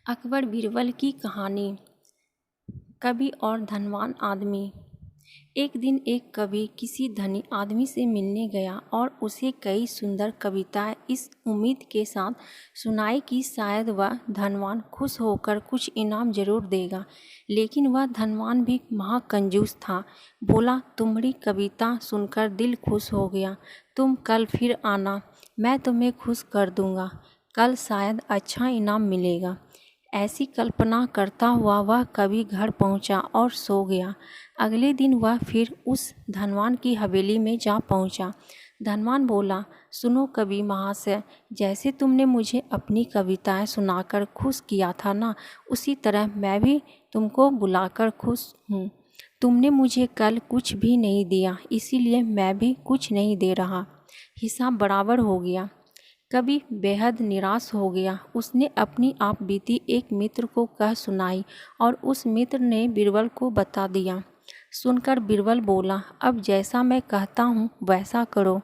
अकबर बीरबल की कहानी। कवि और धनवान आदमी। एक दिन एक कवि किसी धनी आदमी से मिलने गया और उसे कई सुंदर कविताएं इस उम्मीद के साथ सुनाई कि शायद वह धनवान खुश होकर कुछ इनाम जरूर देगा। लेकिन वह धनवान भी महाकंजूस था। बोला, तुम्हारी कविता सुनकर दिल खुश हो गया। तुम कल फिर आना, मैं तुम्हें खुश कर दूंगा। कल शायद अच्छा इनाम मिलेगा। ऐसी कल्पना करता हुआ वह कवि घर पहुंचा और सो गया। अगले दिन वह फिर उस धनवान की हवेली में जा पहुंचा। धनवान बोला, सुनो कवि महाशय, जैसे तुमने मुझे अपनी कविताएं सुनाकर खुश किया था ना, उसी तरह मैं भी तुमको बुलाकर खुश हूँ। तुमने मुझे कल कुछ भी नहीं दिया, इसीलिए मैं भी कुछ नहीं दे रहा। हिसाब बराबर हो गया। कवि बेहद निराश हो गया। उसने अपनी आप बीती एक मित्र को कह सुनाई और उस मित्र ने बीरबल को बता दिया। सुनकर बीरबल बोला, अब जैसा मैं कहता हूँ वैसा करो।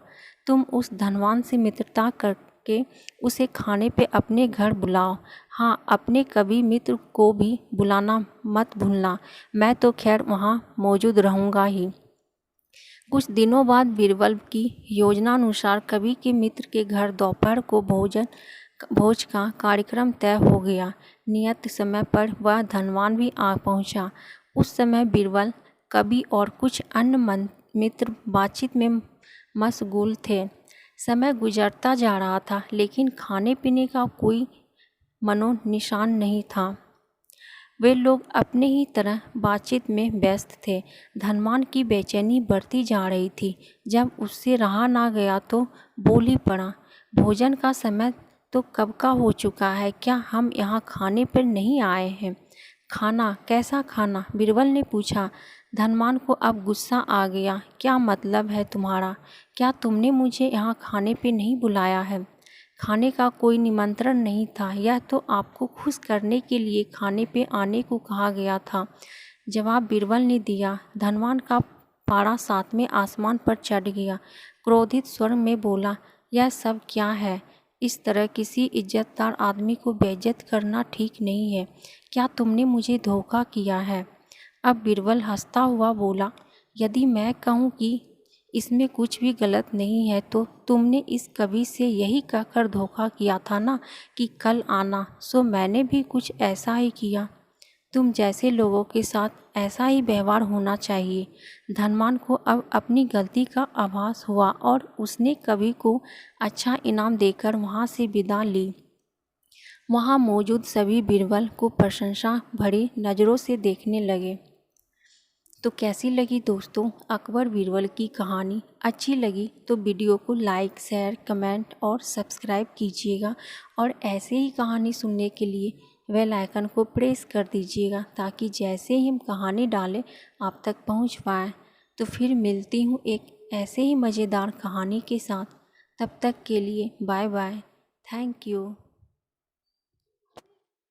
तुम उस धनवान से मित्रता करके उसे खाने पे अपने घर बुलाओ। हाँ, अपने कवि मित्र को भी बुलाना मत भूलना। मैं तो खैर वहाँ मौजूद रहूँगा ही। कुछ दिनों बाद बीरबल की योजनानुसार कवि के मित्र के घर दोपहर को भोज का कार्यक्रम तय हो गया। नियत समय पर वह धनवान भी आ पहुंचा। उस समय बीरबल, कवि और कुछ अन्य मित्र बातचीत में मशगूल थे। समय गुजरता जा रहा था, लेकिन खाने पीने का कोई निशान नहीं था। वे लोग अपने ही तरह बातचीत में व्यस्त थे। धनवान की बेचैनी बढ़ती जा रही थी। जब उससे रहा ना गया तो बोल ही पड़ा, भोजन का समय तो कब का हो चुका है, क्या हम यहाँ खाने पर नहीं आए हैं? खाना? कैसा खाना? बीरबल ने पूछा। धनवान को अब गुस्सा आ गया। क्या मतलब है तुम्हारा? क्या तुमने मुझे यहाँ खाने पे नहीं बुलाया है? खाने का कोई निमंत्रण नहीं था, यह तो आपको खुश करने के लिए खाने पे आने को कहा गया था, जवाब बीरबल ने दिया। धनवान का पारा सातवें आसमान पर चढ़ गया। क्रोधित स्वर में बोला, यह सब क्या है? इस तरह किसी इज्जतदार आदमी को बेइज्जत करना ठीक नहीं है। क्या तुमने मुझे धोखा किया है? अब बीरबल हंसता हुआ बोला, यदि मैं कहूँ कि इसमें कुछ भी गलत नहीं है तो तुमने इस कवि से यही कहकर धोखा किया था ना कि कल आना, सो मैंने भी कुछ ऐसा ही किया। तुम जैसे लोगों के साथ ऐसा ही व्यवहार होना चाहिए। धनवान को अब अपनी गलती का आभास हुआ और उसने कवि को अच्छा इनाम देकर वहाँ से विदा ली। वहाँ मौजूद सभी बीरबल को प्रशंसा भरी नज़रों से देखने लगे। तो कैसी लगी दोस्तों अकबर बीरबल की कहानी? अच्छी लगी तो वीडियो को लाइक, शेयर, कमेंट और सब्सक्राइब कीजिएगा और ऐसे ही कहानी सुनने के लिए बेल आइकन को प्रेस कर दीजिएगा, ताकि जैसे ही हम कहानी डालें आप तक पहुंच पाए। तो फिर मिलती हूँ एक ऐसे ही मज़ेदार कहानी के साथ। तब तक के लिए बाय बाय। Thank you.